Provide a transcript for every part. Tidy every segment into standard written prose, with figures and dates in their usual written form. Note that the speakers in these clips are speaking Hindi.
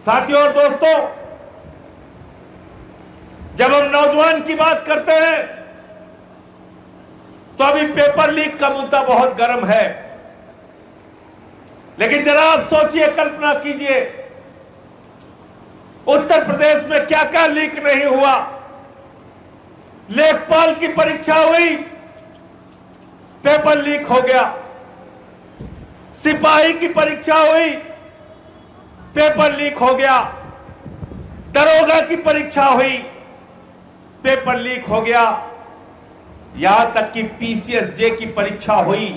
साथियों और दोस्तों, जब हम नौजवान की बात करते हैं तो अभी पेपर लीक का मुद्दा बहुत गर्म है। लेकिन जरा आप सोचिए, कल्पना कीजिए, उत्तर प्रदेश में क्या क्या लीक नहीं हुआ। लेखपाल की परीक्षा हुई, पेपर लीक हो गया। सिपाही की परीक्षा हुई, पेपर लीक हो गया। दरोगा की परीक्षा हुई, पेपर लीक हो गया। यहां तक कि पीसीएसजे की परीक्षा हुई,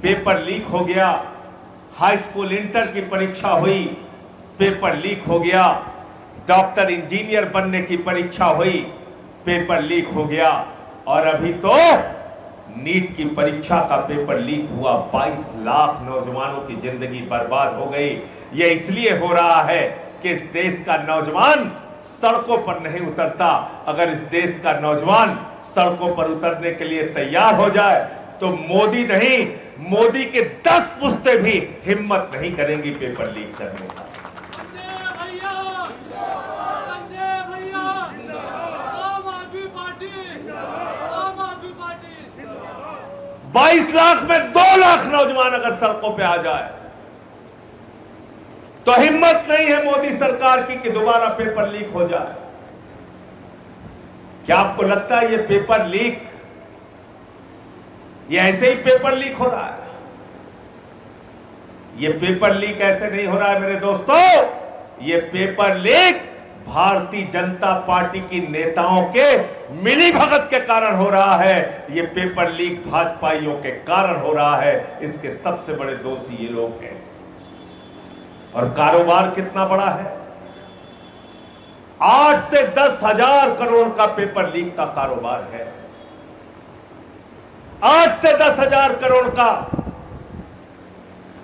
पेपर लीक हो गया। हाई स्कूल इंटर की परीक्षा हुई, पेपर लीक हो गया। डॉक्टर इंजीनियर बनने की परीक्षा हुई, पेपर लीक हो गया। और अभी तो नीट की परीक्षा का पेपर लीक हुआ। 22 लाख नौजवानों की जिंदगी बर्बाद हो गई। यह इसलिए हो रहा है कि इस देश का नौजवान सड़कों पर नहीं उतरता। अगर इस देश का नौजवान सड़कों पर उतरने के लिए तैयार हो जाए तो मोदी नहीं, मोदी के 10 पुश्तें भी हिम्मत नहीं करेंगी पेपर लीक करने का। 22 लाख में 2 लाख नौजवान अगर सड़कों पे आ जाए तो हिम्मत नहीं है मोदी सरकार की कि दोबारा पेपर लीक हो जाए। क्या आपको लगता है ये पेपर लीक, ये ऐसे ही पेपर लीक हो रहा है? ये पेपर लीक ऐसे नहीं हो रहा है मेरे दोस्तों। ये paper leak Bharatiya Janata party की नेताओं के मिलीभगत के कारण हो रहा है। ये पेपर लीक भाजपाइयों के कारण हो रहा है। इसके सबसे बड़े दोषी ये लोग हैं। और कारोबार कितना बड़ा है? 8 से 10 हजार करोड़ का पेपर लीक का कारोबार है। 8 से 10 हजार करोड़ का।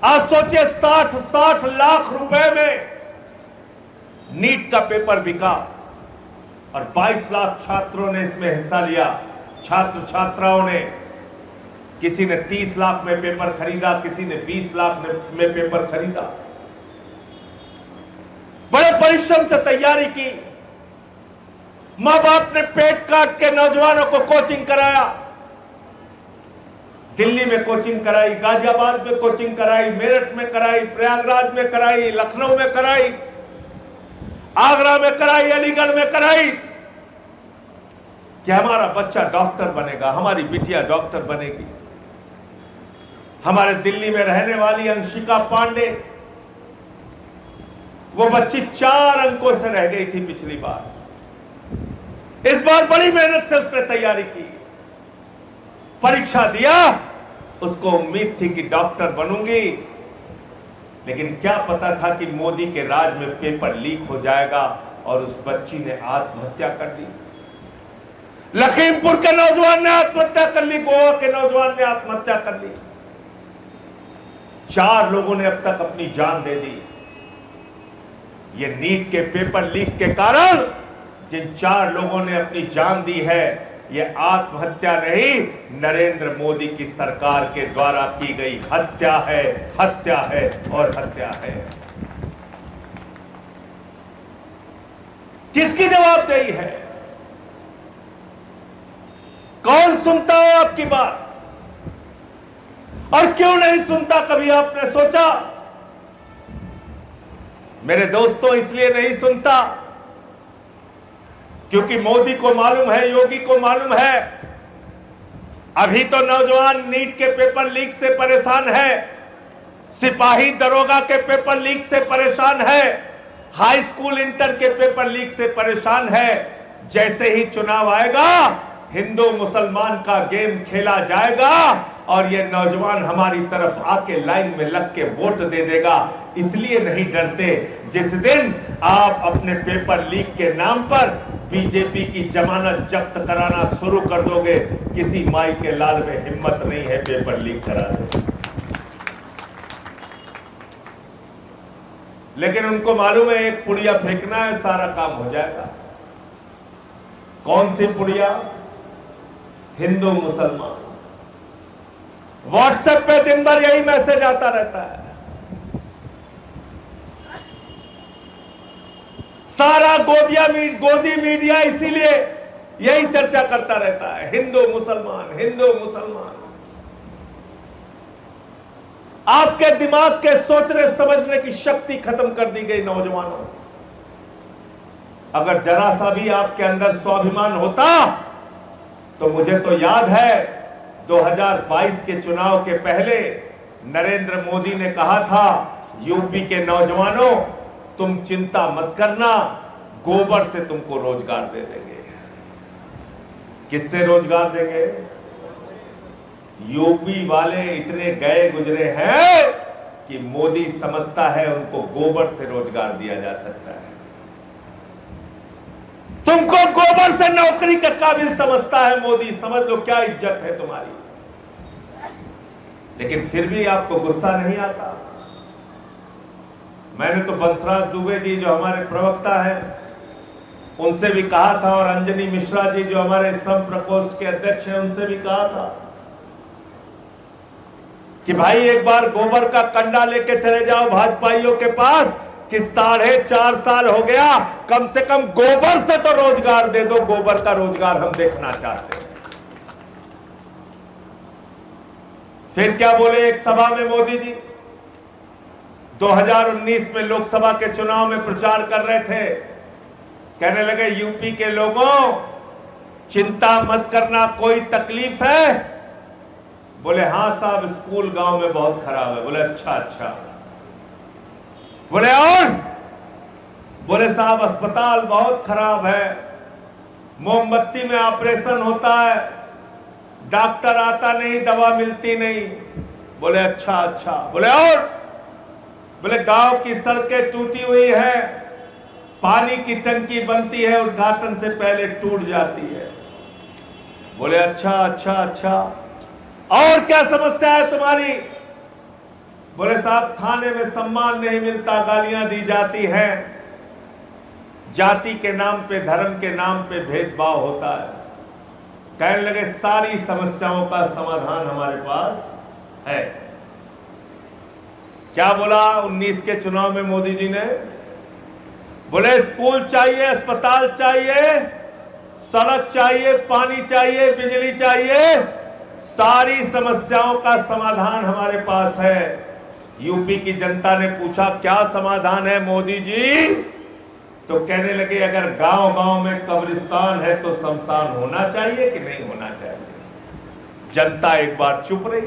आप सोचिए, 60 लाख रुपए में नीट का पेपर बिका और 22 लाख छात्रों ने इसमें हिस्सा लिया। छात्र छात्राओं ने, किसी ने 30 लाख में पेपर खरीदा, किसी ने 20 लाख में पेपर खरीदा। बड़े परिश्रम से तैयारी की। मां बाप ने पेट काट के नौजवानों को कोचिंग कराया। दिल्ली में कोचिंग कराई, गाजियाबाद में कोचिंग कराई, मेरठ में कराई, प्रयागराज में कराई, लखनऊ में कराई, आगरा में कराई, अलीगढ़ में कराई कि हमारा बच्चा डॉक्टर बनेगा, हमारी बिटिया डॉक्टर बनेगी। हमारे दिल्ली में रहने वाली अंशिका पांडे, वो बच्ची 4 अंकों से रह गई थी पिछली बार। इस बार बड़ी मेहनत से उसने तैयारी की, परीक्षा दिया। उसको उम्मीद थी कि डॉक्टर बनूंगी, लेकिन क्या पता था कि मोदी के राज में पेपर लीक हो जाएगा और उस बच्ची ने आत्महत्या कर ली। लखीमपुर के नौजवान ने आत्महत्या कर ली, गोवा के नौजवान ने आत्महत्या कर ली। 4 लोगों ने अब तक अपनी जान दे दी। ये नीट के पेपर लीक के कारण जिन 4 लोगों ने अपनी जान दी है, ये आत्महत्या नहीं, नरेंद्र मोदी की सरकार के द्वारा की गई हत्या है, हत्या है और हत्या है। किसकी जवाबदेही है? कौन सुनता है आपकी बात? और क्यों नहीं सुनता? कभी आपने सोचा? मेरे दोस्तों, इसलिए नहीं सुनता क्योंकि मोदी को मालूम है, योगी को मालूम है, अभी तो नौजवान नीट के पेपर लीक से परेशान है, सिपाही दरोगा के पेपर लीक से परेशान है, हाई स्कूल इंटर के पेपर लीक से परेशान है। जैसे ही चुनाव आएगा, हिंदू मुसलमान का गेम खेला जाएगा और ये नौजवान हमारी तरफ आके लाइन में लग के वोट दे देगा। इसलिए नहीं डरते। जिस दिन आप अपने पेपर लीक के नाम पर बीजेपी की जमानत जब्त कराना शुरू कर दोगे, किसी माई के लाल में हिम्मत नहीं है पेपर लीक करा दे। लेकिन उनको मालूम है एक पुड़िया फेंकना है, सारा काम हो जाएगा। कौन सी पुड़िया? हिंदू मुसलमान। व्हाट्सएप पे दिन भर यही मैसेज आता रहता है। सारा गोदी मीडिया इसीलिए यही चर्चा करता रहता है, हिंदू मुसलमान, हिंदू मुसलमान। आपके दिमाग के सोचने समझने की शक्ति खत्म कर दी गई नौजवानों। अगर जरा सा भी आपके अंदर स्वाभिमान होता तो मुझे तो याद है 2022 के चुनाव के पहले नरेंद्र मोदी ने कहा था, यूपी के नौजवानों तुम चिंता मत करना, गोबर से तुमको रोजगार दे देंगे। किससे रोजगार देंगे? यूपी वाले इतने गए गुजरे हैं कि मोदी समझता है उनको गोबर से रोजगार दिया जा सकता है। तुमको गोबर से नौकरी का काबिल समझता है मोदी, समझ लो क्या इज्जत है तुम्हारी। लेकिन फिर भी आपको गुस्सा नहीं आता। मैंने तो बंसराज दुबे जी जो हमारे प्रवक्ता हैं उनसे भी कहा था, और अंजनी मिश्रा जी जो हमारे श्रम प्रकोष्ठ के अध्यक्ष हैं उनसे भी कहा था कि भाई एक बार गोबर का कंडा लेके चले जाओ भाजपाइयों के पास कि 4.5 साल हो गया, कम से कम गोबर से तो रोजगार दे दो, गोबर का रोजगार हम देखना चाहते हैं। फिर क्या बोले एक सभा में मोदी जी? 2019 में लोकसभा के चुनाव में प्रचार कर रहे थे, कहने लगे यूपी के लोगों चिंता मत करना, कोई तकलीफ है? बोले हाँ साहब, स्कूल गांव में बहुत खराब है। बोले अच्छा अच्छा। बोले और? बोले साहब अस्पताल बहुत खराब है, मोमबत्ती में ऑपरेशन होता है, डॉक्टर आता नहीं, दवा मिलती नहीं। बोले अच्छा अच्छा। बोले और? बोले गांव की सड़कें टूटी हुई है, पानी की टंकी बनती है, उद्घाटन से पहले टूट जाती है। बोले अच्छा अच्छा अच्छा। और क्या समस्या है तुम्हारी? बोले साहब थाने में सम्मान नहीं मिलता, गालियां दी जाती हैं, जाति के नाम पे, धर्म के नाम पे भेदभाव होता है। कहने लगे सारी समस्याओं का समाधान हमारे पास है। क्या बोला 19 के चुनाव में मोदी जी ने? बोले स्कूल चाहिए, अस्पताल चाहिए, सड़क चाहिए, पानी चाहिए, बिजली चाहिए, सारी समस्याओं का समाधान हमारे पास है। यूपी की जनता ने पूछा क्या समाधान है मोदी जी? तो कहने लगे अगर गांव गांव में कब्रिस्तान है तो शमशान होना चाहिए कि नहीं होना चाहिए। जनता एक बार चुप रही,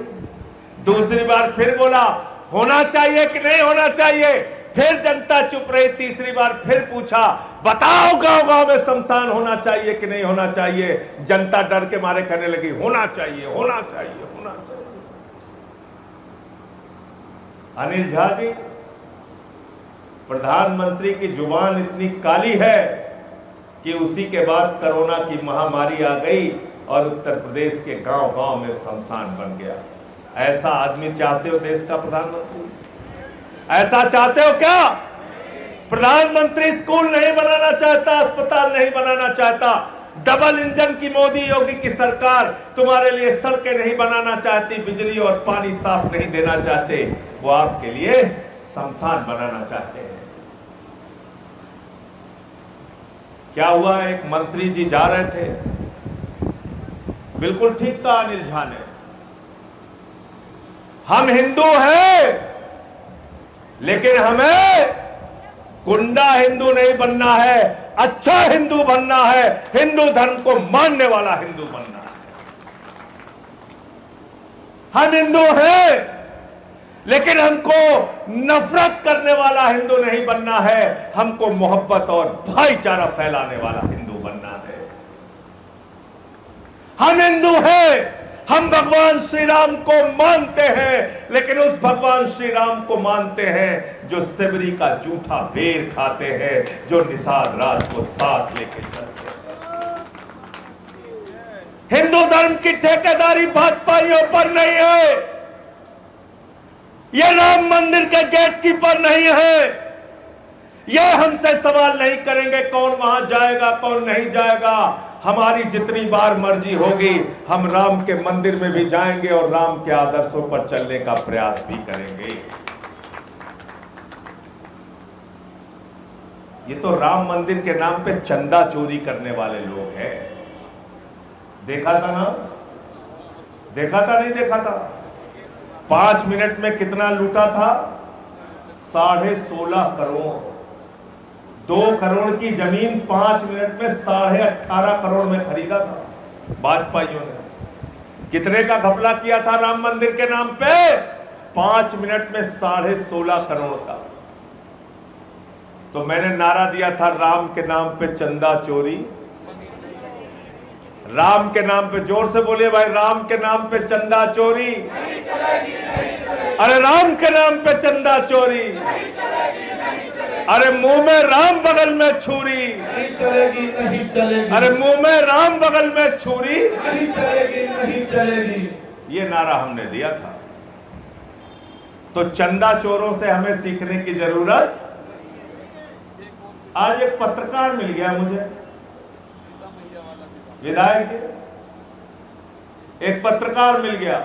दूसरी बार फिर बोला होना चाहिए कि नहीं होना चाहिए, फिर जनता चुप रही, तीसरी बार फिर पूछा बताओ गांव गांव में शमशान होना चाहिए कि नहीं होना चाहिए। जनता डर के मारे कहने लगी होना चाहिए, होना चाहिए, होना चाहिए। अनिल झा जी, प्रधानमंत्री की जुबान इतनी काली है कि उसी के बाद कोरोना की महामारी आ गई और उत्तर प्रदेश के गांव गांव में शमशान बन गया। ऐसा आदमी चाहते हो देश का प्रधानमंत्री? ऐसा चाहते हो क्या? प्रधानमंत्री स्कूल नहीं बनाना चाहता, अस्पताल नहीं बनाना चाहता, डबल इंजन की मोदी योगी की सरकार तुम्हारे लिए सड़कें नहीं बनाना चाहती, बिजली और पानी साफ नहीं देना चाहते, वो आपके लिए शमशान बनाना चाहते हैं। क्या हुआ, एक मंत्री जी जा रहे थे, बिल्कुल ठीक कहा अनिल झा ने, हम हिंदू हैं लेकिन हमें गुंडा हिंदू नहीं बनना है, अच्छा हिंदू बनना है, हिंदू धर्म को मानने वाला हिंदू बनना है। हम हिंदू हैं लेकिन हमको नफरत करने वाला हिंदू नहीं बनना है, हमको मोहब्बत और भाईचारा फैलाने वाला हिंदू बनना है। हम हिंदू हैं, हम भगवान श्री राम को मानते हैं, लेकिन उस भगवान श्री राम को मानते हैं जो सबरी का जूठा बेर खाते हैं, जो निषाद राज को साथ लेके चलते हैं। हिंदू धर्म की ठेकेदारी भाजपाइयों पर नहीं है, यह राम मंदिर के गेट कीपर नहीं है, यह हमसे सवाल नहीं करेंगे कौन वहां जाएगा कौन नहीं जाएगा। हमारी जितनी बार मर्जी होगी हम राम के मंदिर में भी जाएंगे और राम के आदर्शों पर चलने का प्रयास भी करेंगे। ये तो राम मंदिर के नाम पे चंदा चोरी करने वाले लोग हैं। देखा था ना? देखा था नहीं देखा था? 5 मिनट में कितना लूटा था? 16.5 करोड़। 2 करोड़ की जमीन 5 मिनट में 18.5 करोड़ में खरीदा था भाजपाइयों ने। कितने का घपला किया था राम मंदिर के नाम पे? 5 मिनट में 16.5 करोड़ का। तो मैंने नारा दिया था, राम के नाम पे चंदा चोरी, राम के नाम पे, जोर से बोलिए भाई, राम के नाम पे चंदा चोरी नहीं चलेगी, नहीं चलेगी। अरे राम के नाम पे चंदा चोरी नहीं चलेगी, नहीं चलेगी। अरे मुंह में राम बगल में छुरी नहीं चलेगी, नहीं चलेगी। अरे मुंह में राम बगल में छुरी नहीं चलेगी, नहीं चलेगी। ये नारा हमने दिया था। तो चंदा चोरों से हमें सीखने की जरूरत। आज एक पत्रकार मिल गया मुझे, विधायक, एक पत्रकार मिल गया,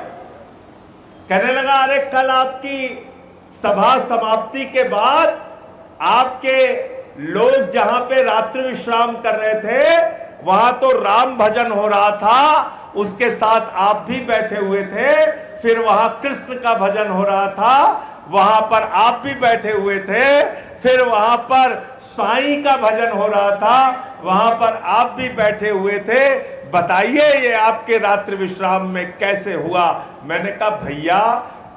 कहने लगा, अरे कल आपकी सभा समाप्ति के बाद आपके लोग जहां पे रात्रि विश्राम कर रहे थे वहां तो राम भजन हो रहा था, उसके साथ आप भी बैठे हुए थे। फिर वहां कृष्ण का भजन हो रहा था, वहां पर आप भी बैठे हुए थे। फिर वहां पर साईं का भजन हो रहा था, वहां पर आप भी बैठे हुए थे। बताइए ये आपके रात्रि विश्राम में कैसे हुआ? मैंने कहा, भैया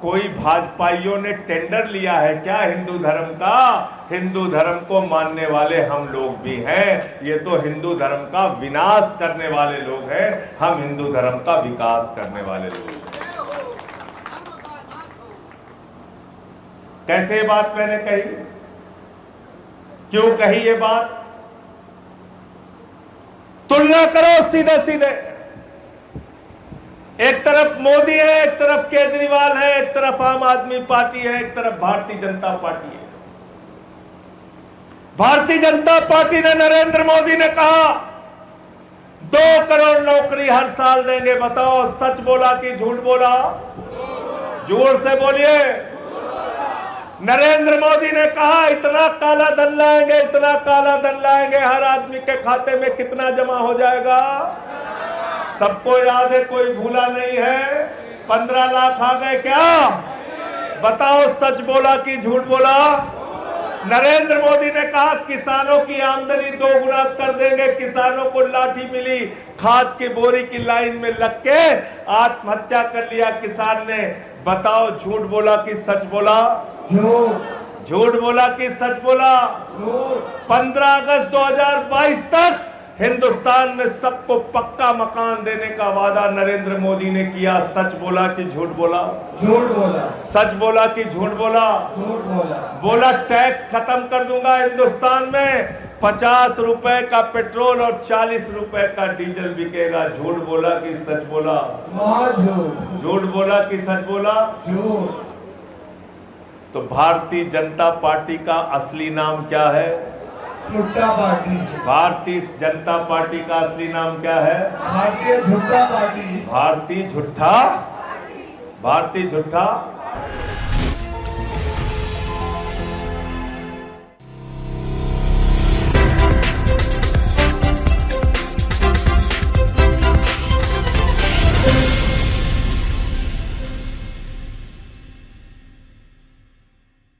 कोई भाजपाइयों ने टेंडर लिया है क्या हिंदू धर्म का? हिंदू धर्म को मानने वाले हम लोग भी हैं। ये तो हिंदू धर्म का विनाश करने वाले लोग हैं, हम हिंदू धर्म का विकास करने वाले लोग हैं। कैसे ये बात मैंने कही? क्यों कही ये बात? तुलना करो सीधे सीधे। एक तरफ मोदी है, एक तरफ केजरीवाल है, एक तरफ आम आदमी पार्टी है, एक तरफ भारतीय जनता पार्टी है। भारतीय जनता पार्टी ने, नरेंद्र मोदी ने कहा 2 करोड़ नौकरी हर साल देंगे। बताओ, सच बोला कि झूठ बोला? जोर से बोलिए। नरेंद्र मोदी ने कहा इतना काला धन लाएंगे, इतना काला धन लाएंगे, हर आदमी के खाते में कितना जमा हो जाएगा? सबको याद है, कोई भूला नहीं है। 15 लाख आ गए क्या? बताओ, सच बोला कि झूठ बोला? नरेंद्र मोदी ने कहा किसानों की आमदनी 2 गुना कर देंगे। किसानों को लाठी मिली, खाद की बोरी की लाइन में लग के आत्महत्या कर लिया किसान ने। बताओ, झूठ बोला कि सच बोला? झूठ। झूठ बोला कि सच बोला? 15 अगस्त 2022 तक हिंदुस्तान में सबको पक्का मकान देने का वादा नरेंद्र मोदी ने किया। सच बोला कि झूठ बोला? झूठ बोला। सच बोला कि झूठ बोला? झूठ बोला। बोला टैक्स खत्म कर दूंगा हिंदुस्तान में, 50 रुपए का पेट्रोल और 40 रुपए का डीजल बिकेगा। झूठ बोला कि सच बोला? झूठ। झूठ बोला कि सच बोला? झूठ। तो भारतीय जनता पार्टी का असली नाम क्या है? झूठा पार्टी। भारतीय जनता पार्टी का असली नाम क्या है? भारतीय झूठा पार्टी। भारतीय झूठा, भारतीय झूठा